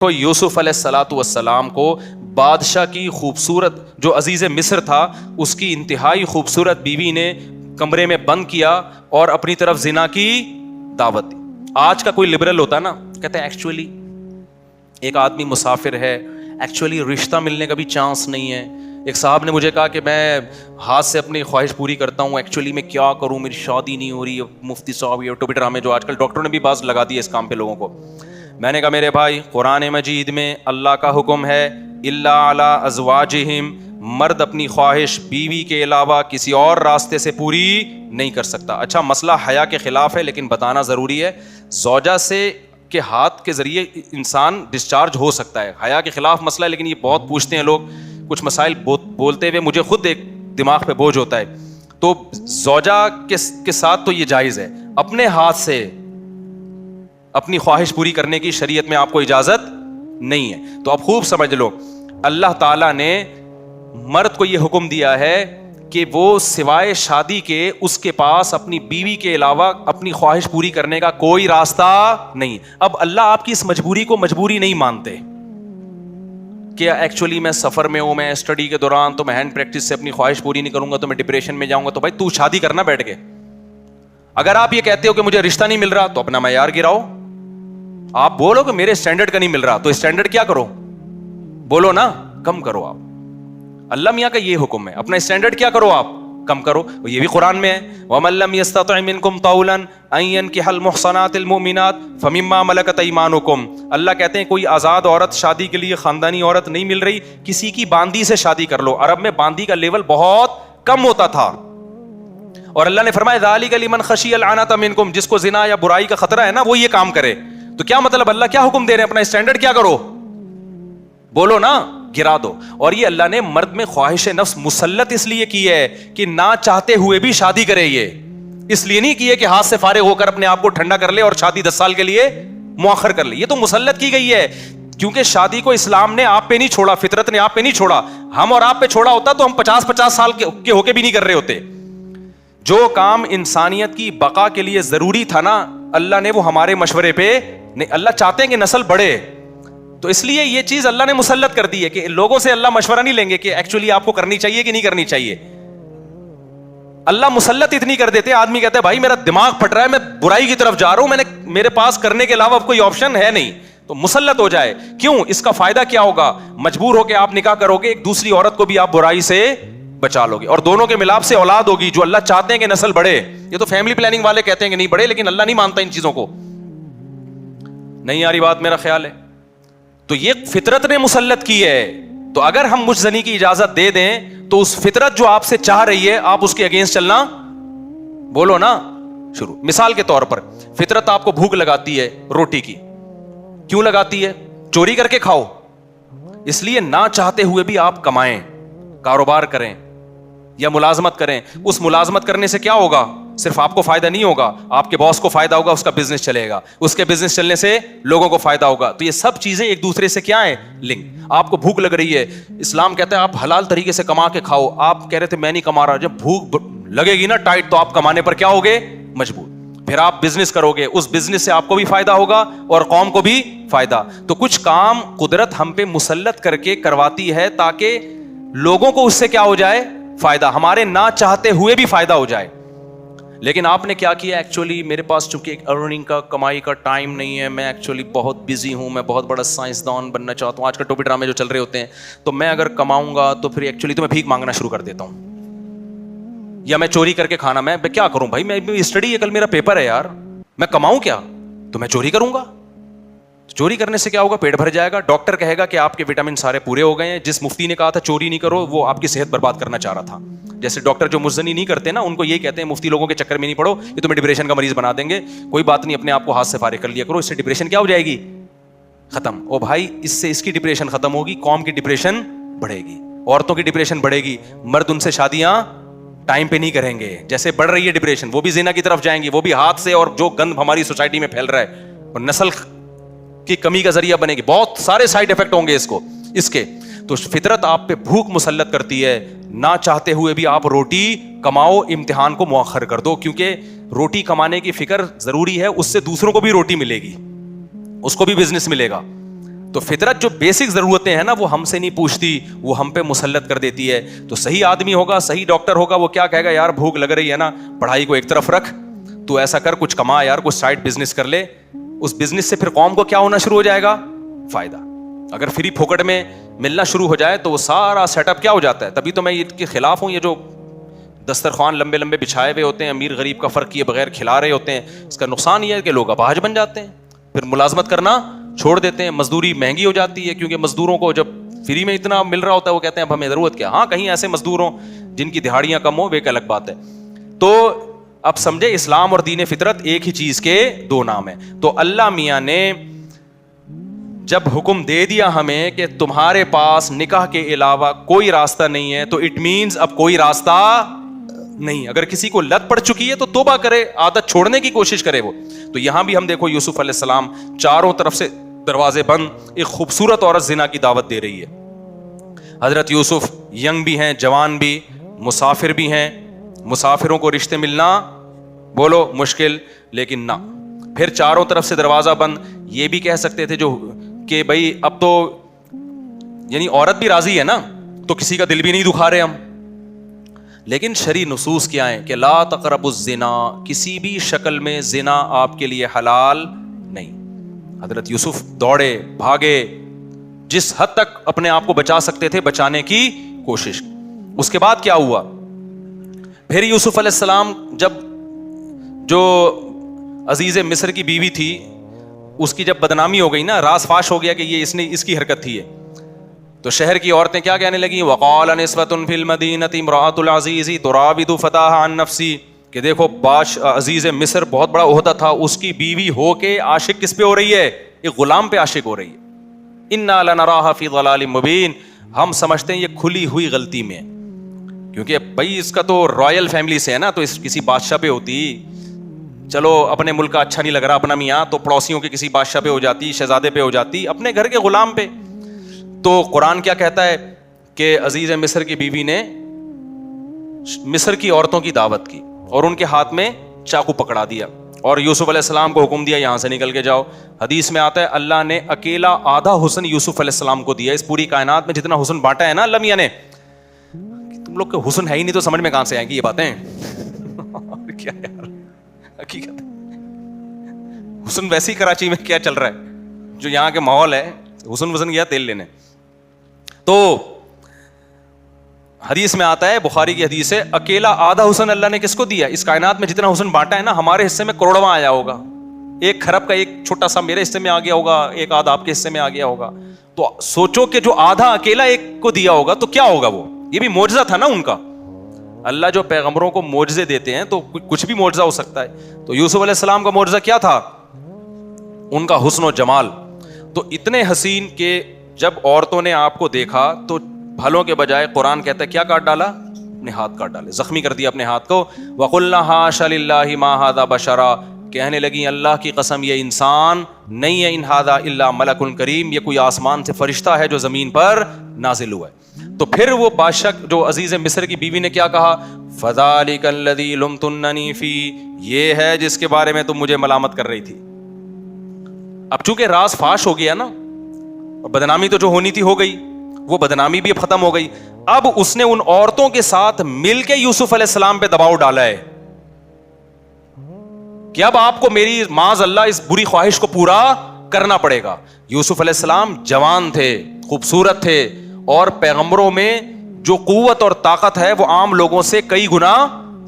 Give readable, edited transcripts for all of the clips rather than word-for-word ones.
تو یوسف علیہ الصلاۃ والسلام کو بادشاہ کی خوبصورت جو عزیز مصر تھا اس کی انتہائی خوبصورت بیوی نے کمرے میں بند کیا اور اپنی طرف زنا کی دعوت دی. آج کا کوئی لبرل ہوتا نا کہتا ہے ایکچولی ایک آدمی مسافر ہے, ایکچولی رشتہ ملنے کا بھی چانس نہیں ہے. ایک صاحب نے مجھے کہا کہ میں ہاتھ سے اپنی خواہش پوری کرتا ہوں, ایکچولی میں کیا کروں, میری شادی نہیں ہو رہی. مفتی صاحب یہ ٹوپی ڈرامے جو آج کل ڈاکٹروں نے بھی باز لگا دی ہے اس کام پہ لوگوں کو. میں نے کہا میرے بھائی قرآن مجید میں اللہ کا حکم ہے الا علی ازواجہم, مرد اپنی خواہش بیوی کے علاوہ کسی اور راستے سے پوری نہیں کر سکتا. اچھا مسئلہ حیا کے خلاف ہے لیکن بتانا ضروری ہے, زوجہ سے کے ہاتھ کے ذریعے انسان ڈسچارج ہو سکتا ہے. حیا کے خلاف مسئلہ ہے لیکن یہ بہت پوچھتے ہیں لوگ, کچھ مسائل بولتے ہوئے مجھے خود ایک دماغ پہ بوجھ ہوتا ہے. تو زوجہ کے ساتھ تو یہ جائز ہے, اپنے ہاتھ سے اپنی خواہش پوری کرنے کی شریعت میں آپ کو اجازت نہیں ہے. تو آپ خوب سمجھ لو, اللہ تعالیٰ نے مرد کو یہ حکم دیا ہے کہ وہ سوائے شادی کے اس کے پاس اپنی بیوی کے علاوہ اپنی خواہش پوری کرنے کا کوئی راستہ نہیں. اب اللہ آپ کی اس مجبوری کو مجبوری نہیں مانتے کہ ایکچولی میں سفر میں ہوں, میں اسٹڈی کے دوران تو میں ہینڈ پریکٹس سے اپنی خواہش پوری نہیں کروں گا تو میں ڈپریشن میں جاؤں گا. تو بھائی تو شادی کرنا بیٹھ کے. اگر آپ یہ کہتے ہو کہ مجھے رشتہ نہیں مل رہا تو اپنا معیار گراؤ. آپ بولو کہ میرے اسٹینڈرڈ کا نہیں مل رہا تو اسٹینڈرڈ کیا کرو, بولو نا کم کرو. آپ اللہ میاں کا یہ حکم ہے, اپنا اسٹینڈرڈ کیا کرو, آپ کم کرو. یہ بھی قرآن میں ہے وَمَن لَّمْ يَسْتَطِعْ مِنكُمْ طَوْلًا أَن يَنكِحَ الْمُحْصَنَاتِ الْمُؤْمِنَاتِ فَمِمَّا مَلَكَتْ أَيْمَانُكُمْ. اللہ کہتے ہیں کوئی آزاد عورت شادی کے لیے خاندانی عورت نہیں مل رہی, کسی کی باندی سے شادی کر لو. عرب میں باندی کا لیول بہت کم ہوتا تھا اور اللہ نے فرمایا ذَلِكَ لِمَنْ خَشِيَ الْعَنَتَ مِنكُمْ, جس کو زنا یا برائی کا خطرہ ہے نا وہ یہ کام کرے. تو کیا مطلب اللہ کیا حکم دے رہے ہیں, اپنا اسٹینڈرڈ کیا کرو, بولو نا گرا دو. اور یہ اللہ نے مرد میں خواہش نفس مسلط اس لیے کی ہے کہ نہ چاہتے ہوئے بھی شادی کرے. یہ اس لیے نہیں کی ہے کہ ہاتھ سے فارغ ہو کر اپنے آپ کو ٹھنڈا کر لے اور شادی 10 سال کے لیے مؤخر کر لے. یہ تو مسلط کی گئی ہے کیونکہ شادی کو اسلام نے آپ پہ نہیں چھوڑا, فطرت نے آپ پہ نہیں چھوڑا. ہم اور آپ پہ چھوڑا ہوتا تو ہم 50 سال کے ہو کے بھی نہیں کر رہے ہوتے. جو کام انسانیت کی بقا کے لیے ضروری تھا نا اللہ نے وہ ہمارے مشورے پہ نہیں. اللہ چاہتے ہیں کہ نسل بڑھے تو اس لیے یہ چیز اللہ نے مسلط کر دی ہے کہ لوگوں سے اللہ مشورہ نہیں لیں گے کہ ایکچولی آپ کو کرنی چاہیے کہ نہیں کرنی چاہیے. اللہ مسلط اتنی کر دیتے, آدمی کہتے ہیں بھائی میرا دماغ پھٹ رہا ہے, میں برائی کی طرف جا رہا ہوں, میرے پاس کرنے کے علاوہ اب کوئی آپشن ہے نہیں, تو مسلط ہو جائے. کیوں, اس کا فائدہ کیا ہوگا, مجبور ہو کے آپ نکاح کرو گے, ایک دوسری عورت کو بھی آپ برائی سے بچا لو گے اور دونوں کے ملاپ سے اولاد ہوگی جو اللہ چاہتے ہیں کہ نسل بڑھے. یہ تو فیملی پلاننگ والے کہتے ہیں کہ نہیں بڑھے, لیکن اللہ نہیں مانتا ان چیزوں کو. نہیں آ رہی بات, میرا خیال ہے. تو یہ فطرت نے مسلط کی ہے. تو اگر ہم مجزنی کی اجازت دے دیں تو اس فطرت جو آپ سے چاہ رہی ہے آپ اس کے اگینسٹ چلنا, بولو نا شروع. مثال کے طور پر فطرت آپ کو بھوک لگاتی ہے روٹی کی, کیوں لگاتی ہے, چوری کر کے کھاؤ. اس لیے نہ چاہتے ہوئے بھی آپ کمائیں, کاروبار کریں یا ملازمت کریں. اس ملازمت کرنے سے کیا ہوگا, صرف آپ کو فائدہ نہیں ہوگا, آپ کے باس کو فائدہ ہوگا, اس کا بزنس چلے گا, اس کے بزنس چلنے سے لوگوں کو فائدہ ہوگا. تو یہ سب چیزیں ایک دوسرے سے کیا ہیں, لنک. آپ کو بھوک لگ رہی ہے, اسلام کہتا ہے آپ حلال طریقے سے کما کے کھاؤ. آپ کہہ رہے تھے میں نہیں کما رہا, جب بھوک لگے گی نا ٹائٹ تو آپ کمانے پر کیا ہوگے, مجبور. پھر آپ بزنس کرو گے, اس بزنس سے آپ کو بھی فائدہ ہوگا اور قوم کو بھی فائدہ. تو کچھ کام قدرت ہم پہ مسلط کر کے کرواتی ہے تاکہ لوگوں کو اس سے کیا ہو جائے, فائدہ, ہمارے نہ چاہتے ہوئے بھی فائدہ ہو جائے. لیکن آپ نے کیا کیا, ایکچولی میرے پاس چونکہ ایک ارننگ کا کمائی کا ٹائم نہیں ہے, میں ایکچولی بہت بزی ہوں, میں بہت بڑا سائنسدان بننا چاہتا ہوں. آج کل ٹوپی ڈرامے جو چل رہے ہوتے ہیں, تو میں اگر کماؤں گا تو پھر ایکچولی تو میں بھیک مانگنا شروع کر دیتا ہوں, یا میں چوری کر کے کھانا, میں کیا کروں بھائی, میں اسٹڈی ہے, کل میرا پیپر ہے یار, میں کماؤں کیا, تو میں چوری کروں گا. چوری کرنے سے کیا ہوگا, پیٹ بھر جائے گا. ڈاکٹر کہے گا کہ آپ کے وٹامن سارے پورے ہو گئے ہیں. جس مفتی نے کہا تھا چوری نہیں کرو, وہ آپ کی صحت برباد کرنا چاہ رہا تھا. جیسے ڈاکٹر جو مزنی نہیں کرتے نا, ان کو یہی کہتے ہیں مفتی لوگوں کے چکر میں نہیں پڑو, یہ تمہیں ڈپریشن کا مریض بنا دیں گے. کوئی بات نہیں, اپنے آپ کو ہاتھ سے فارغ کر لیا کرو, اس سے ڈپریشن کیا ہو جائے گی, ختم. او بھائی اس سے اس کی ڈپریشن ختم ہوگی, قوم کی ڈپریشن بڑھے گی, عورتوں کی ڈپریشن بڑھے گی, مرد ان سے شادیاں ٹائم پہ نہیں کریں گے. جیسے بڑھ رہی ہے ڈپریشن, وہ بھی زنا کی طرف جائیں گے, وہ بھی ہاتھ سے, اور جو گند ہماری سوسائٹی میں پھیل رہا ہے اور نسل کی کمی کا ذریعہ بنے گی, بہت سارے سائیڈ افیکٹ ہوں گے اس کے. تو فطرت آپ پہ بھوک مسلط کرتی ہے, نہ چاہتے ہوئے بھی آپ روٹی کماؤ, امتحان کو مؤخر کر دو, کیونکہ روٹی کمانے کی فکر ضروری ہے, اس سے دوسروں کو بھی روٹی ملے گی, اس کو بھی بزنس ملے گا. تو فطرت جو بیسک ضرورتیں ہیں نا وہ ہم سے نہیں پوچھتی, وہ ہم پہ مسلط کر دیتی ہے. تو صحیح آدمی ہوگا, صحیح ڈاکٹر ہوگا, وہ کیا کہے گا, یار بھوک لگ رہی ہے نا, پڑھائی کو ایک طرف رکھ, تو ایسا کر, کچھ کما یار, کچھ سائڈ بزنس کر لے. اس بزنس سے پھر قوم کو کیا ہونا شروع ہو جائے گا, فائدہ. اگر فری پھوکٹ میں ملنا شروع ہو جائے تو وہ سارا سیٹ اپ کیا ہو جاتا ہے. تبھی تو میں اس کے خلاف ہوں, یہ جو دسترخوان لمبے لمبے بچھائے ہوئے ہوتے ہیں, امیر غریب کا فرق کیے بغیر کھلا رہے ہوتے ہیں. اس کا نقصان یہ ہے کہ لوگ اپاہج بن جاتے ہیں, پھر ملازمت کرنا چھوڑ دیتے ہیں, مزدوری مہنگی ہو جاتی ہے, کیونکہ مزدوروں کو جب فری میں اتنا مل رہا ہوتا ہے وہ کہتے ہیں اب ہمیں ضرورت کیا. ہاں کہیں ایسے مزدور ہوں جن کی دہاڑیاں کم ہو, وہ ایک الگ بات ہے. تو اب سمجھے اسلام اور دین فطرت ایک ہی چیز کے دو نام ہیں. تو اللہ میاں نے جب حکم دے دیا ہمیں کہ تمہارے پاس نکاح کے علاوہ کوئی راستہ نہیں ہے, تو اٹ مینز اب کوئی راستہ نہیں. اگر کسی کو لت پڑ چکی ہے تو توبہ کرے, عادت چھوڑنے کی کوشش کرے وہ. تو یہاں بھی ہم دیکھو یوسف علیہ السلام چاروں طرف سے دروازے بند, ایک خوبصورت عورت زنا کی دعوت دے رہی ہے. حضرت یوسف ینگ بھی ہیں, جوان بھی, مسافر بھی ہیں, مسافروں کو رشتے ملنا بولو مشکل, لیکن نہ, پھر چاروں طرف سے دروازہ بند. یہ بھی کہہ سکتے تھے جو کہ بھائی اب تو یعنی عورت بھی راضی ہے نا, تو کسی کا دل بھی نہیں دکھا رہے ہم. لیکن شرعی نصوص کیا ہیں کہ لا تقربوا الزنا, کسی بھی شکل میں زنا آپ کے لیے حلال نہیں. حضرت یوسف دوڑے بھاگے, جس حد تک اپنے آپ کو بچا سکتے تھے بچانے کی کوشش. اس کے بعد کیا ہوا, پھر یوسف علیہ السلام جب جو عزیز مصر کی بیوی تھی اس کی جب بدنامی ہو گئی نا, راز فاش ہو گیا کہ یہ اس کی حرکت تھی, تو شہر کی عورتیں کیا کہنے لگیں, وقال نسوة فی المدینہ امرأۃ العزیز تراود فتاها عن نفسی, کہ دیکھو عزیز مصر بہت بڑا عہدہ تھا, اس کی بیوی ہو کے عاشق کس پہ ہو رہی ہے, ایک غلام پہ عاشق ہو رہی ہے. انا لنراها فی ضلال مبین, ہم سمجھتے ہیں یہ کھلی ہوئی غلطی میں, کیونکہ بھائی اس کا تو رائل فیملی سے ہے نا, تو اس کسی بادشاہ پہ ہوتی, چلو اپنے ملک کا اچھا نہیں لگ رہا اپنا میاں, تو پڑوسیوں کے کسی بادشاہ پہ ہو جاتی, شہزادے پہ ہو جاتی, اپنے گھر کے غلام پہ. تو قرآن کیا کہتا ہے کہ عزیز مصر کی بیوی نے مصر کی عورتوں کی دعوت کی اور ان کے ہاتھ میں چاقو پکڑا دیا, اور یوسف علیہ السلام کو حکم دیا یہاں سے نکل کے جاؤ. حدیث میں آتا ہے اللہ نے اکیلا آدھا حسن یوسف علیہ السلام کو دیا. اس پوری کائنات میں جتنا حسن بانٹا ہے نا اللہ میاں نے, تم لوگ کے حسن ہے ہی نہیں تو سمجھ میں کہاں سے آئیں گی یہ باتیں. کیا یار حقیقت حسن ویسی کراچی میں کیا چل رہا ہے, جو یہاں کے ماحول ہے, حسن وسن گیا تیل لینے. تو حدیث میں آتا ہے, بخاری کی حدیث ہے, اکیلا آدھا حسن اللہ نے کس کو دیا. اس کائنات میں جتنا حسن بانٹا ہے نا, ہمارے حصے میں کروڑواں آیا ہوگا, ایک کھرب کا ایک چھوٹا سا میرے حصے میں آ گیا ہوگا, ایک آدھا آپ کے حصے میں آ گیا ہوگا. تو سوچو کہ جو آدھا اکیلا ایک کو دیا ہوگا تو کیا ہوگا, وہ یہ بھی معجزہ تھا نا ان کا. اللہ جو پیغمبروں کو معجزے دیتے ہیں تو کچھ بھی معجزہ ہو سکتا ہے. تو یوسف علیہ السلام کا معجزہ کیا تھا, ان کا حسن و جمال. تو اتنے حسین کہ جب عورتوں نے آپ کو دیکھا تو بھلوں کے بجائے قرآن کہتا ہے کیا کاٹ ڈالا, اپنے ہاتھ کاٹ ڈالے, زخمی کر دیا اپنے ہاتھ کو. وَقُلْنَا حَاشَ لِلَّهِ مَا هَذَا بَشَرًا, کہنے لگی اللہ کی قسم یہ انسان نہیں ہے, ان هَذَا إِلَّا مَلَكٌ کریم, یہ کوئی آسمان سے فرشتہ ہے جو زمین پر نازل ہوا ہے. تو پھر وہ بادشاہ جو عزیز مصر کی بیوی نے کیا کہا, فَذَلِكَ الَّذِي لُمْتُنَّنِي فِيهِ, یہ ہے جس کے بارے میں تم مجھے ملامت کر رہی تھی. اب چونکہ راز فاش ہو گیا نا, اور بدنامی تو جو ہونی تھی ہو گئی, وہ بدنامی بھی اب ختم ہو گئی. اب اس نے ان عورتوں کے ساتھ مل کے یوسف علیہ السلام پہ دباؤ ڈالا ہے کہ اب آپ کو میری معاذ اللہ اس بری خواہش کو پورا کرنا پڑے گا. یوسف علیہ السلام جوان تھے, خوبصورت تھے, اور پیغمبروں میں جو قوت اور طاقت ہے وہ عام لوگوں سے کئی گنا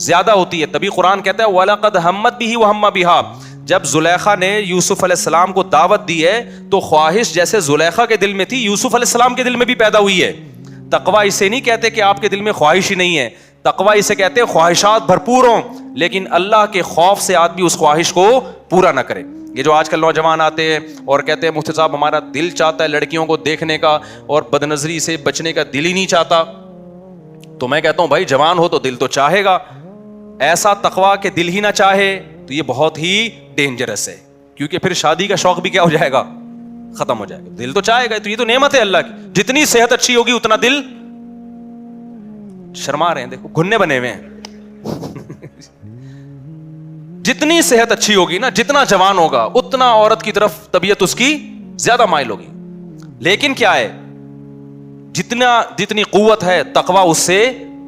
زیادہ ہوتی ہے. تبھی قرآن کہتا ہے وَلَقَدْ هَمَّتْ بِهِ وَهَمَّ بِهَا, جب زلیخا نے یوسف علیہ السلام کو دعوت دی ہے تو خواہش جیسے زلیخا کے دل میں تھی یوسف علیہ السلام کے دل میں بھی پیدا ہوئی ہے. تقویٰ اسے نہیں کہتے کہ آپ کے دل میں خواہش ہی نہیں ہے, تقویٰ اسے کہتے ہیں خواہشات بھرپور ہوں لیکن اللہ کے خوف سے آدمی اس خواہش کو پورا نہ کرے. یہ جو آج کل نوجوان آتے ہیں اور کہتے ہیں مفتی صاحب ہمارا دل چاہتا ہے لڑکیوں کو دیکھنے کا اور بدنظری سے بچنے کا دل ہی نہیں چاہتا, تو میں کہتا ہوں بھائی جوان ہو تو دل تو چاہے گا, ایسا تقویٰ کہ دل ہی نہ چاہے تو یہ بہت ہی ڈینجرس ہے, کیونکہ پھر شادی کا شوق بھی کیا ہو جائے گا, ختم ہو جائے گا. دل تو چاہے گا, تو یہ تو نعمت ہے اللہ کی, جتنی صحت اچھی ہوگی اتنا دل, شرما رہے ہیں دیکھو گھننے بنے ہوئے ہیں, جتنی صحت اچھی ہوگی نا, جتنا جوان ہوگا اتنا عورت کی طرف طبیعت اس کی زیادہ مائل ہوگی. لیکن کیا ہے, جتنی قوت ہے تقوی اس سے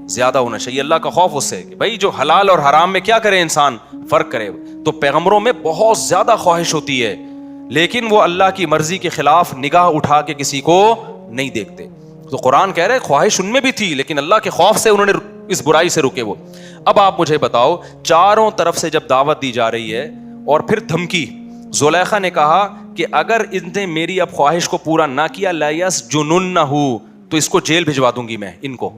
زیادہ ہونا چاہیے, اللہ کا خوف اس سے کہ بھائی جو حلال اور حرام میں کیا کرے انسان, فرق کرے. تو پیغمبروں میں بہت زیادہ خواہش ہوتی ہے, لیکن وہ اللہ کی مرضی کے خلاف نگاہ اٹھا کے کسی کو نہیں دیکھتے. تو قرآن کہہ رہے خواہش ان میں بھی تھی, لیکن اللہ کے خوف سے انہوں نے اس برائی سے رکے وہ. اب آپ مجھے بتاؤ, چاروں طرف سے جب دعوت دی جا رہی ہے اور پھر دھمکی, زلیخا نے کہا کہ اگر ان نے میری اب خواہش کو پورا نہ کیا لیسجننہ, تو اس کو جیل بھجوا دوں گی میں ان کو.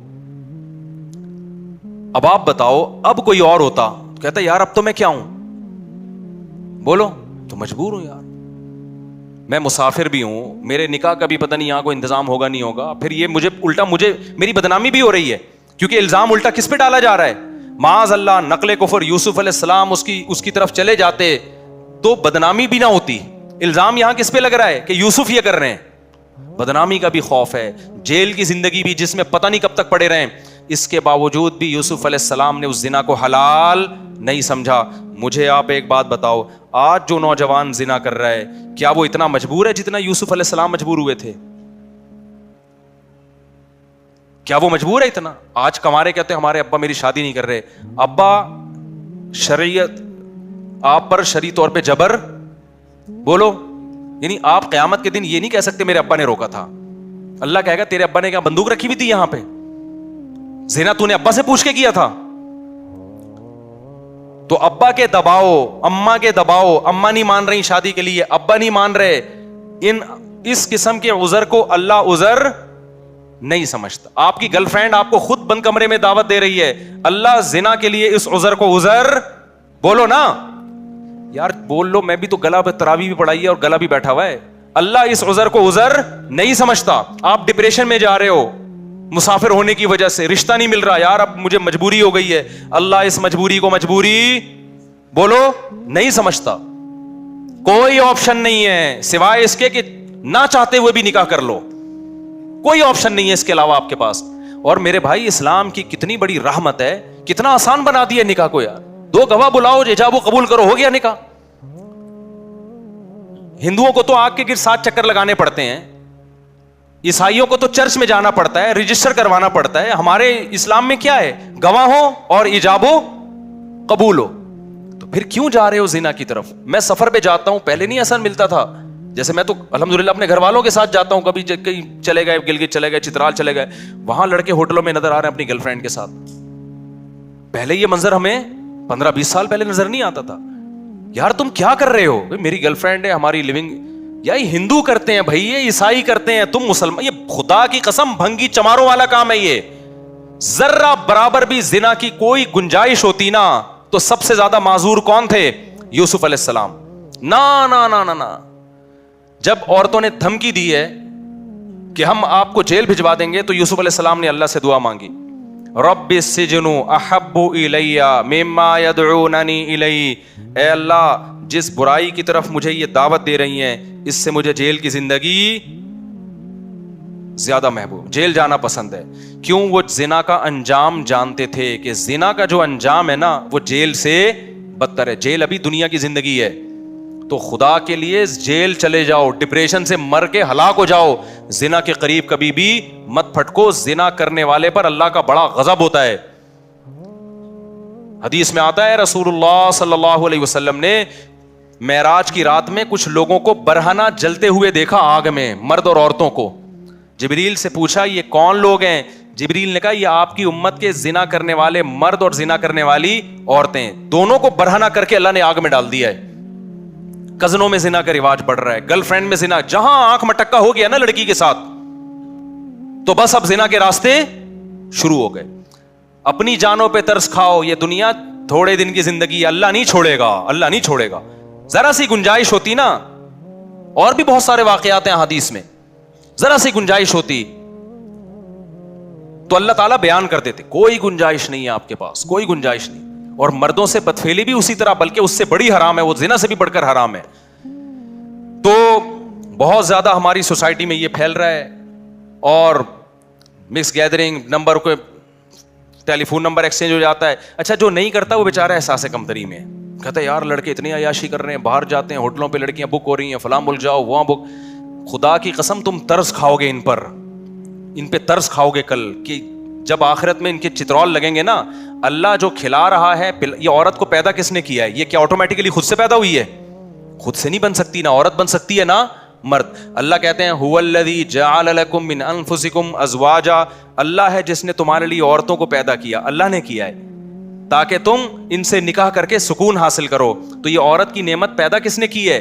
اب آپ بتاؤ, اب کوئی اور ہوتا کہتا یار اب تو میں کیا ہوں, بولو, تو مجبور ہوں یار, میں مسافر بھی ہوں, میرے نکاح کا بھی پتہ نہیں یہاں کوئی انتظام ہوگا نہیں ہوگا, پھر یہ مجھے میری بدنامی بھی ہو رہی ہے, کیونکہ الزام الٹا کس پہ ڈالا جا رہا ہے, معاذ اللہ نقل کفر, یوسف علیہ السلام اس کی طرف چلے جاتے تو بدنامی بھی نہ ہوتی. الزام یہاں کس پہ لگ رہا ہے کہ یوسف یہ کر رہے ہیں, بدنامی کا بھی خوف ہے, جیل کی زندگی بھی جس میں پتہ نہیں کب تک پڑے رہیں. اس کے باوجود بھی یوسف علیہ السلام نے اس زنا کو حلال نہیں سمجھا. مجھے آپ ایک بات بتاؤ, آج جو نوجوان زنا کر رہا ہے کیا وہ اتنا مجبور ہے جتنا یوسف علیہ السلام مجبور ہوئے تھے؟ کیا وہ مجبور ہے اتنا؟ آج کمارے کہتے ہیں ہمارے ابا میری شادی نہیں کر رہے, ابا شریعت آپ پر شرعی طور پہ جبر, بولو, یعنی آپ قیامت کے دن یہ نہیں کہہ سکتے میرے ابا نے روکا تھا. اللہ کہے گا تیرے ابا نے کیا بندوق رکھی ہوئی تھی یہاں پہ, زنا تو نے ابا سے پوچھ کے کیا تھا؟ تو ابا کے دباؤ, اماں کے دباؤ, اماں نہیں مان رہی شادی کے لیے, ابا نہیں مان رہے, اس قسم کے عذر کو اللہ عذر نہیں سمجھتا. آپ کی گرل فرینڈ آپ کو خود بند کمرے میں دعوت دے رہی ہے, اللہ زنا کے لیے اس عذر کو عذر, بولو نا یار, بول لو, میں بھی تو گلا تراویح بھی پڑھائی ہے اور گلا بھی بیٹھا ہوا ہے. اللہ اس عذر کو عذر نہیں سمجھتا. آپ ڈپریشن میں جا رہے ہو مسافر ہونے کی وجہ سے, رشتہ نہیں مل رہا, یار اب مجھے مجبوری ہو گئی ہے, اللہ اس مجبوری کو مجبوری, بولو, نہیں سمجھتا. کوئی آپشن نہیں ہے سوائے اس کے کہ نہ چاہتے ہوئے بھی نکاح کر لو, کوئی آپشن نہیں ہے اس کے علاوہ آپ کے پاس. اور میرے بھائی اسلام کی کتنی بڑی رحمت ہے, کتنا آسان بنا دیا نکاح کو یار, 2 گواہ بلاؤ, ایجاب و قبول کرو, ہو گیا نکاح. ہندوؤں کو تو آگ کے گر 7 چکر لگانے پڑتے ہیں, عیسائیوں کو تو چرچ میں جانا پڑتا ہے, رجسٹر کروانا پڑتا ہے. ہمارے اسلام میں کیا ہے, گواہ ہو اور ایجاب و قبول ہو. تو پھر کیوں جا رہے ہو زنا کی طرف؟ میں سفر پہ جاتا ہوں, پہلے نہیں ایسا ملتا تھا, جیسے میں تو الحمدللہ اپنے گھر والوں کے ساتھ جاتا ہوں, کبھی کہیں چلے گئے, گلگت چلے گئے, چترال چلے گئے, وہاں لڑکے ہوٹلوں میں نظر آ رہے ہیں اپنی گرل فرینڈ کے ساتھ. پہلے یہ منظر ہمیں 15-20 سال پہلے نظر نہیں آتا تھا. یار تم کیا کر رہے ہو؟ میری گرل فرینڈ ہے, ہماری لیونگ, یہ ہندو کرتے ہیں بھائی, یہ عیسائی کرتے ہیں, تم مسلمان, یہ خدا کی قسم بھنگی چماروں والا کام ہے. یہ ذرہ برابر بھی زنا کی کوئی گنجائش ہوتی نا تو سب سے زیادہ معذور کون تھے؟ یوسف علیہ السلام. نا نا نا نا نا, جب عورتوں نے دھمکی دی ہے کہ ہم آپ کو جیل بھجوا دیں گے تو یوسف علیہ السلام نے اللہ سے دعا مانگی, رب السجن احب الی مما یدعوننی الی, اے اللہ جس برائی کی طرف مجھے یہ دعوت دے رہی ہیں اس سے مجھے جیل کی زندگی زیادہ محبوب, جیل جانا پسند ہے. کیوں؟ وہ زنا کا انجام جانتے تھے کہ زنا کا جو انجام ہے نا وہ جیل سے بدتر ہے. جیل ابھی دنیا کی زندگی ہے, تو خدا کے لیے جیل چلے جاؤ, ڈپریشن سے مر کے ہلاک ہو جاؤ, زنا کے قریب کبھی بھی مت پھٹکو. زنا کرنے والے پر اللہ کا بڑا غضب ہوتا ہے. حدیث میں آتا ہے رسول اللہ صلی اللہ علیہ وسلم نے معراج کی رات میں کچھ لوگوں کو برہنہ جلتے ہوئے دیکھا آگ میں, مرد اور عورتوں کو. جبریل سے پوچھا یہ کون لوگ ہیں؟ جبریل نے کہا یہ آپ کی امت کے زنا کرنے والے مرد اور زنا کرنے والی عورتیں, دونوں کو برہنہ کر کے اللہ نے آگ میں ڈال دیا ہے. کزنوں میں زنا کا رواج بڑھ رہا ہے, گرل فرینڈ میں زنا, جہاں آنکھ مٹکا ہو گیا نا لڑکی کے ساتھ تو بس اب زنا کے راستے شروع ہو گئے. اپنی جانوں پہ ترس کھاؤ, یہ دنیا تھوڑے دن کی زندگی, اللہ نہیں چھوڑے گا, اللہ نہیں چھوڑے گا. ذرا سی گنجائش ہوتی نا, اور بھی بہت سارے واقعات ہیں حدیث میں, ذرا سی گنجائش ہوتی تو اللہ تعالیٰ بیان کر دیتے. کوئی گنجائش نہیں ہے آپ کے پاس, کوئی گنجائش نہیں. اور مردوں سے بدفعلی بھی اسی طرح, بلکہ اس سے بڑی حرام ہے, وہ زنا سے بھی بڑھ کر حرام ہے. تو بہت زیادہ ہماری سوسائٹی میں یہ پھیل رہا ہے, اور مکس گیدرنگ, نمبر کو ٹیلی فون نمبر ایکسچینج ہو جاتا ہے. اچھا جو نہیں کرتا وہ بیچارہ احساس کمتری میں کہتا ہے یار لڑکے اتنی عیاشی کر رہے ہیں, باہر جاتے ہیں ہوٹلوں پہ لڑکیاں بک ہو رہی ہیں, فلاں ملک جاؤ, وہاں بک. خدا کی قسم تم ترس کھاؤ گے ان پر, ان پہ ترس کھاؤ گے کل, کہ جب آخرت میں ان کے چترول لگیں گے نا, اللہ جو کھلا رہا ہے, یہ عورت کو پیدا کس نے کیا ہے؟ یہ کیا آٹومیٹکلی خود سے پیدا ہوئی ہے؟ خود سے نہیں بن سکتی, نہ عورت بن سکتی ہے نہ مرد. اللہ کہتے ہیں هو الذی جعل لکم من انفسکم ازواجا, اللہ ہے جس نے تمہارے لیے عورتوں کو پیدا کیا, اللہ نے کیا ہے تاکہ تم ان سے نکاح کر کے سکون حاصل کرو. تو یہ عورت کی نعمت پیدا کس نے کی ہے؟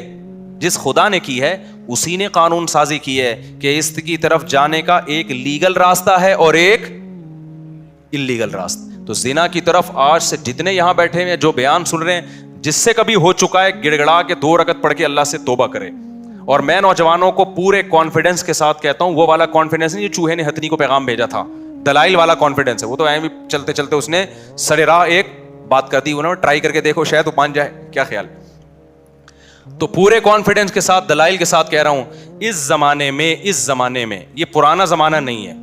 جس خدا نے کی ہے اسی نے قانون سازی کی ہے کہ اس کی طرف جانے کا ایک لیگل راستہ ہے اور ایک اللیگل راستہ. تو زنا کی طرف آج سے جتنے یہاں بیٹھے ہیں جو بیان سن رہے ہیں, جس سے کبھی ہو چکا ہے گڑ گڑا کے 2 رکعت پڑھ کے اللہ سے توبہ کرے. اور میں نوجوانوں کو پورے کانفیڈنس کے ساتھ کہتا ہوں, وہ والا کانفیڈنس نہیں جو چوہے نے ہتھنی کو پیغام بھیجا تھا, دلائل والا کانفیڈنس ہے. وہ تو ایویں چلتے چلتے اس نے سر راہ ایک بات کر دی, انہوں نے ٹرائی کر کے دیکھو شاید وہ مان جائے, کیا خیال. تو پورے کانفیڈنس کے ساتھ دلائل کے ساتھ کہہ رہا ہوں, اس زمانے میں یہ پرانا زمانہ نہیں ہے.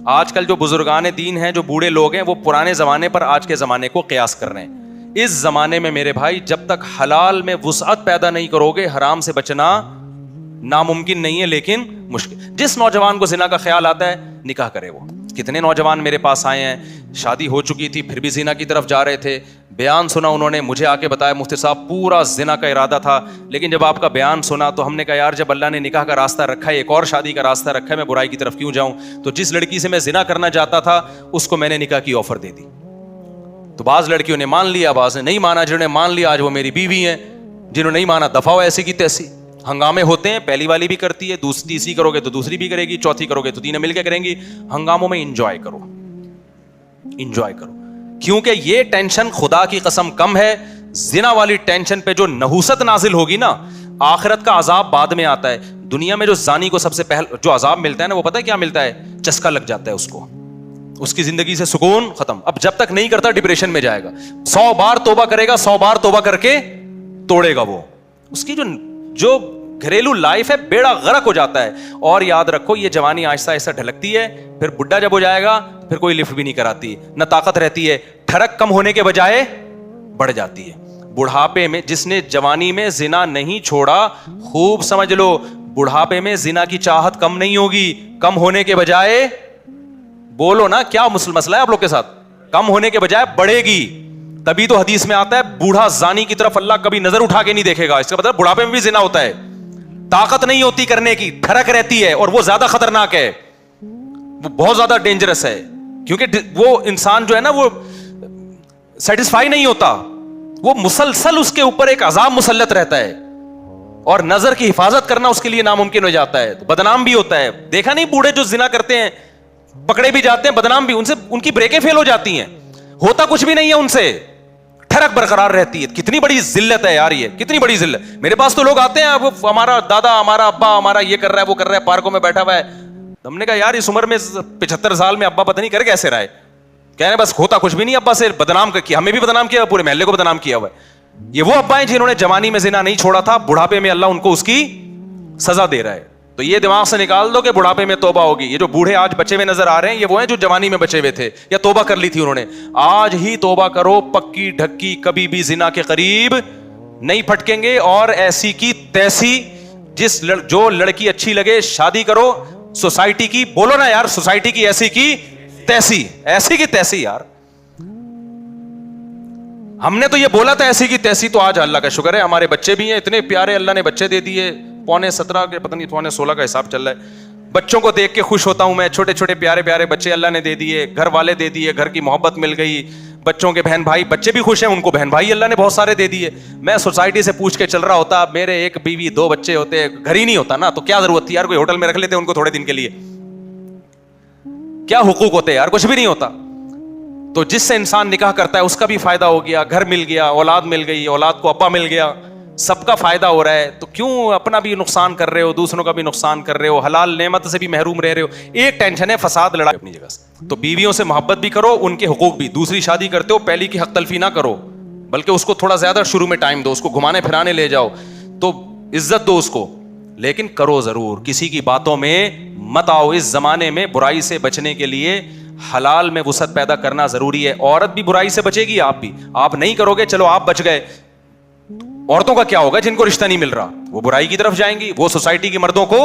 آج کل جو بزرگان دین ہیں, جو بوڑھے لوگ ہیں, وہ پرانے زمانے پر آج کے زمانے کو قیاس کر رہے ہیں. اس زمانے میں میرے بھائی جب تک حلال میں وسعت پیدا نہیں کرو گے, حرام سے بچنا ناممکن نہیں ہے لیکن مشکل. جس نوجوان کو زنا کا خیال آتا ہے نکاح کرے. وہ کتنے نوجوان میرے پاس آئے ہیں, شادی ہو چکی تھی پھر بھی زنا کی طرف جا رہے تھے, بیان سنا انہوں نے, مجھے آ کے بتایا مفتی صاحب پورا زنا کا ارادہ تھا, لیکن جب آپ کا بیان سنا تو ہم نے کہا یار جب اللہ نے نکاح کا راستہ رکھا ہے, ایک اور شادی کا راستہ رکھا ہے, میں برائی کی طرف کیوں جاؤں. تو جس لڑکی سے میں زنا کرنا چاہتا تھا اس کو میں نے نکاح کی آفر دے دی. تو بعض لڑکیوں نے مان لیا, بعض نے نہیں مانا. جنہوں نے مان لیا آج وہ میری بیوی ہیں, جنہوں نے نہیں مانا دفعہ ہو ایسی کی تیسی. ہنگامے ہوتے ہیں, پہلی والی بھی کرتی ہے, تیسری کرو گے تو دوسری بھی کرے گی, چوتھی کرو گے تو 3 مل کے کریں گی. ہنگاموں میں انجوائے کرو, انجوائے کرو, کیونکہ یہ ٹینشن خدا کی قسم کم ہے. زنا والی ٹینشن پہ جو نحوست نازل ہوگی نا, آخرت کا عذاب بعد میں آتا ہے. دنیا میں جو زانی کو سب سے پہلے جو عذاب ملتا ہے نا, وہ پتہ ہے کیا ملتا ہے؟ چسکا لگ جاتا ہے اس کو, اس کی زندگی سے سکون ختم. اب جب تک نہیں کرتا ڈپریشن میں جائے گا. 100 بار توبہ کرے گا, 100 بار توبہ کر کے توڑے گا. وہ اس کی جو گھریلو لائف ہے بیڑا غرق ہو جاتا ہے. اور یاد رکھو یہ جوانی آہستہ آہستہ ڈھلکتی ہے, پھر بڈھا جب ہو جائے گا پھر کوئی لفٹ بھی نہیں کراتی, نہ طاقت رہتی ہے, ٹھڑک کم ہونے کے بجائے بڑھ جاتی ہے. بڑھاپے میں جس نے جوانی میں زنا نہیں چھوڑا, خوب سمجھ لو بڑھاپے میں زنا کی چاہت کم نہیں ہوگی, کم ہونے کے بجائے, بولو نا کیا مسئلہ ہے آپ لوگ کے ساتھ, کم ہونے کے بجائے بڑھے گی. تبھی تو حدیث میں آتا ہے بوڑھا زانی کی طرف اللہ کبھی نظر اٹھا کے نہیں دیکھے گا. اس کا مطلب بڑھاپے میں بھی زنا ہوتا ہے, طاقت نہیں ہوتی کرنے کی, ٹھڑک رہتی ہے, اور وہ زیادہ خطرناک ہے, وہ بہت زیادہ ڈینجرس ہے. کیونکہ وہ انسان جو ہے نا وہ سیٹسفائی نہیں ہوتا, وہ مسلسل اس کے اوپر ایک عذاب مسلط رہتا ہے, اور نظر کی حفاظت کرنا اس کے لیے ناممکن ہو جاتا ہے. بدنام بھی ہوتا ہے. دیکھا نہیں بوڑھے جو زنا کرتے ہیں پکڑے بھی جاتے ہیں, بدنام بھی, ان کی بریکیں فیل ہو جاتی ہیں, ہوتا کچھ بھی نہیں ہے ان سے, ٹھڑک برقرار رہتی ہے. کتنی بڑی ذلت ہے یار, یہ کتنی بڑی ذلت. میرے پاس تو لوگ آتے ہیں, وہ ہمارا دادا, ہمارا ابا, ہمارا یہ کر رہا ہے, وہ کر رہا ہے, پارکوں میں بیٹھا ہوا ہے. ہم نے کہا یار اس عمر میں 75 سال میں ابا پتہ نہیں کر کیسے رہا ہے. کہہ رہے بس ہوتا کچھ بھی نہیں, ابا سے بدنام کیا, ہمیں بھی بدنام کیا, پورے محلے کو بدنام کیا ہوا ہے. یہ وہ ابا ہیں جنہوں نے جوانی میں زنا نہیں چھوڑا تھا, بڑھاپے میں اللہ ان کو اس کی سزا دے رہا ہے. تو یہ دماغ سے نکال دو کہ بڑھاپے میں توبہ ہوگی. یہ جو بوڑھے آج بچے ہوئے نظر آ رہے ہیں یہ وہ ہیں جو جوانی میں بچے ہوئے تھے یا توبہ کر لی تھی انہوں نے. آج ہی توبہ کرو, پکی ڈھکی, کبھی بھی زنا کے قریب نہیں پھٹکیں گے. اور ایسی کی تیسی, جو لڑکی اچھی لگے شادی کرو. سوسائٹی کی بولو نا یار, سوسائٹی کی ایسی کی تیسی, ایسی کی تیسی. یار ہم نے تو یہ بولا تھا ایسی کی تیسی, تو آج اللہ کا شکر ہے ہمارے بچے بھی ہیں اتنے پیارے, اللہ نے بچے دے دیے. 17.25 کے پتہ نہیں 16.25 کا حساب چل رہا ہے. بچوں کو دیکھ کے خوش ہوتا ہوں میں, چھوٹے چھوٹے پیارے پیارے بچے اللہ نے دے دیے, گھر والے دے دیے, گھر کی محبت مل گئی. بچوں کے بہن بھائی, بچے بھی خوش ہیں, ان کو بہن بھائی اللہ نے بہت سارے دے دیے. میں سوسائٹی سے پوچھ کے چل رہا ہوتا, میرے 1 بیوی 2 بچے ہوتے, گھر ہی نہیں ہوتا نا, تو کیا ضرورت تھی یار, کوئی ہوٹل میں رکھ لیتے ان کو تھوڑے دن کے لیے, کیا حقوق ہوتے یار, کچھ بھی نہیں ہوتا. تو جس سے انسان نکاح کرتا ہے اس کا بھی فائدہ ہو گیا, گھر مل گیا, اولاد مل گئی, اولاد کو ابا مل گیا, سب کا فائدہ ہو رہا ہے. تو کیوں اپنا بھی نقصان کر رہے ہو, دوسروں کا بھی نقصان کر رہے ہو, حلال نعمت سے بھی محروم رہ رہے ہو. ایک ٹینشن ہے فساد, لڑائی اپنی جگہ سے. تو بیویوں سے محبت بھی کرو, ان کے حقوق بھی. دوسری شادی کرتے ہو پہلی کی حق تلفی نہ کرو, بلکہ اس کو تھوڑا زیادہ شروع میں ٹائم دو, اس کو گھمانے پھرانے لے جاؤ, تو عزت دو اس کو, لیکن کرو ضرور, کسی کی باتوں میں مت آؤ. اس زمانے میں برائی سے بچنے کے لیے حلال میں وسعت پیدا کرنا ضروری ہے. عورت بھی برائی سے بچے گی, آپ بھی. آپ نہیں کرو گے, چلو آپ بچ گئے, عورتوں کا کیا ہوگا جن کو رشتہ نہیں مل رہا, وہ برائی کی طرف جائیں گی, وہ سوسائٹی کے مردوں کو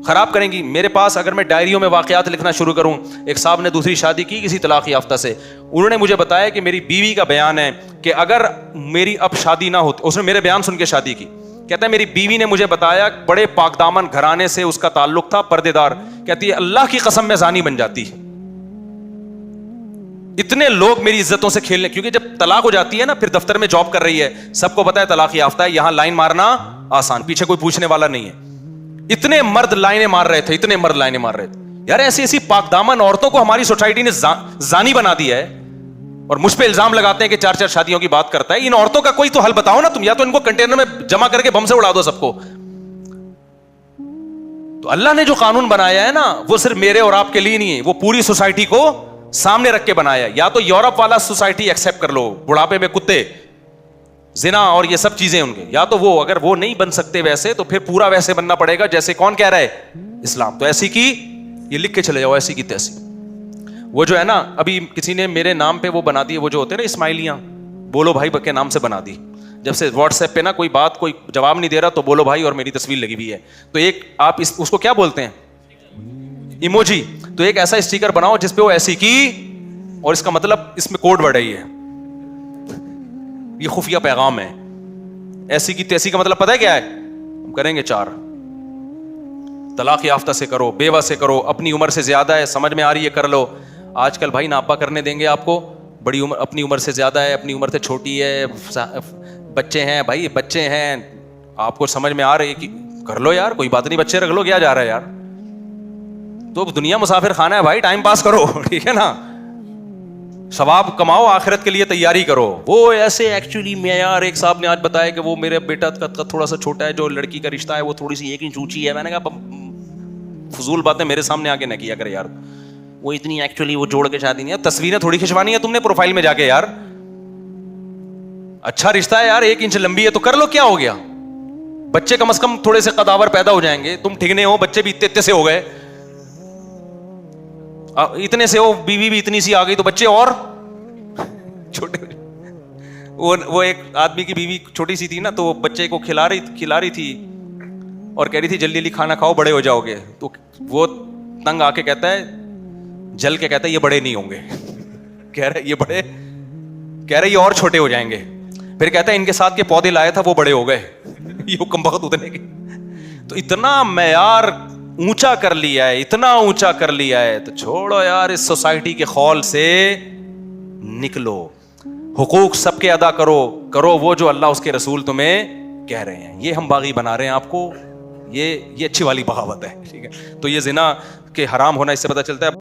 خراب کریں گی. میرے پاس اگر میں ڈائریوں میں واقعات لکھنا شروع کروں, ایک صاحب نے دوسری شادی کی کسی طلاق یافتہ سے, انہوں نے مجھے بتایا کہ میری بیوی کا بیان ہے کہ اگر میری اب شادی نہ ہوتی, اس نے میرے بیان سن کے شادی کی, کہتا ہے میری بیوی نے مجھے بتایا بڑے پاک دامن گھرانے سے اس کا تعلق تھا, پردے دار, کہتی ہے اللہ کی قسم میں زانی بن جاتی. اتنے لوگ میری عزتوں سے کھیلنے, کیونکہ جب طلاق ہو جاتی ہے نا, پھر دفتر میں جاب کر رہی ہے, سب کو پتا ہے طلاق یافتہ ہے, یہاں لائن مارنا آسان, پیچھے کوئی پوچھنے والا نہیں ہے. اتنے مرد لائنیں مار رہے تھے, اتنے مرد لائنیں مار رہے تھے. یار ایسی ایسی پاک دامن عورتوں کو ہماری سوسائٹی نے زانی بنا دیا ہے, اور مجھ پہ الزام لگاتے ہیں کہ 4 شادیوں کی بات کرتا ہے. ان عورتوں کا کوئی تو حل بتاؤ نا تم, یا تو ان کو کنٹینر میں جمع کر کے بم سے اڑا دو سب کو. تو اللہ نے جو قانون بنایا ہے نا, وہ صرف میرے اور آپ کے لیے نہیں ہے, وہ پوری سوسائٹی کو سامنے رکھ کے بنایا. یا تو یورپ والا سوسائٹی ایکسپٹ کر لو, بڑھاپے میں کتے, زنا اور یہ سب چیزیں ان کے, یا تو وہ, اگر وہ نہیں بن سکتے ویسے تو پھر پورا ویسے بننا پڑے گا جیسے کون کہہ رہا ہے, اسلام. تو ایسی کی, یہ لکھ کے چلے جاؤ, ایسی کی تیسی. وہ جو ہے نا, ابھی کسی نے میرے نام پہ وہ بنا دی, وہ جو ہوتے ہیں نا اسماعیلیاں, بولو بھائی کے نام سے بنا دی. جب سے واٹس ایپ پہ نا کوئی بات کوئی جواب نہیں دے رہا تو بولو بھائی اور میری تصویر لگی ہوئی ہے, تو ایک آپ اس کو کیا بولتے ہیں, ایموجی. تو ایک ایسا اسٹیکر بناؤ جس پہ وہ ایسی کی, اور اس کا مطلب اس میں کوڈ ورڈ ہے, یہ خفیہ پیغام ہے. ایسی کی تیسی کا مطلب پتہ ہے کیا ہے, ہم کریں گے 4. طلاق یافتہ سے کرو, بیوہ سے کرو, اپنی عمر سے زیادہ ہے, سمجھ میں آ رہی ہے کر لو. آج کل بھائی ناپا کرنے دیں گے آپ کو, بڑی عمر, اپنی عمر سے زیادہ ہے, اپنی عمر سے چھوٹی ہے, بچے ہیں بھائی, بچے ہیں, آپ کو سمجھ میں آ رہی ہے کہ کر لو یار, کوئی بات نہیں, بچے رکھ لو, کیا جا رہا ہے یار. تو دنیا مسافر خانہ ہے بھائی, ٹائم پاس کرو, ٹھیک ہے نا, ثواب کماؤ, آخرت کے لیے تیاری کرو. وہ ایسے ایکچولی میں یار, ایک صاحب نے آج بتایا کہ وہ میرے بیٹا کا تھوڑا سا چھوٹا ہے, جو لڑکی کا رشتہ ہے وہ تھوڑی سی 1 انچ اونچی ہے. میں نے کہا فضول باتیں میرے سامنے آ کے نہ کیا کرے یار, وہ اتنی ایکچولی وہ جوڑ کے شادی نہیں ہے. تصویریں تھوڑی کھنچوانی ہے تم نے پروفائل میں جا کے یار, اچھا رشتہ ہے یار, 1 انچ لمبی ہے تو کر لو, کیا ہو گیا. بچے کم از کم تھوڑے سے قداور پیدا ہو جائیں گے. تم ٹھگنے ہو, بچے بھی اتنے سے ہو گئے, اتنے سے ہو, بیوی بھی اتنی سی آ گئی تو بچے اور چھوٹے. وہ ایک آدمی کی بیوی چھوٹی سی تھی نا, تو وہ بچے کو کھلا رہی تھی اور کہہ رہی تھی جلدی جلدی کھانا کھاؤ, بڑے ہو جاؤ گے. تو وہ تنگ آ کے کہتا ہے, جل کے کہتا ہے یہ بڑے نہیں ہوں گے. کہہ رہے یہ بڑے, کہہ رہے یہ اور چھوٹے ہو جائیں گے. پھر کہتا ہے ان کے ساتھ کے پودے لائے تھا وہ بڑے ہو گئے. یہ حکم بخت اتنے کے. تو اتنا معیار اونچا کر لیا ہے, اتنا اونچا کر لیا ہے, تو چھوڑو یار, اس سوسائٹی کے خول سے نکلو. حقوق سب کے ادا کرو وہ جو اللہ اس کے رسول تمہیں کہہ رہے ہیں. یہ ہم باغی بنا رہے ہیں آپ کو, یہ اچھی والی بغاوت ہے, ٹھیک ہے. تو یہ زنا کے حرام ہونا اس سے پتہ چلتا ہے.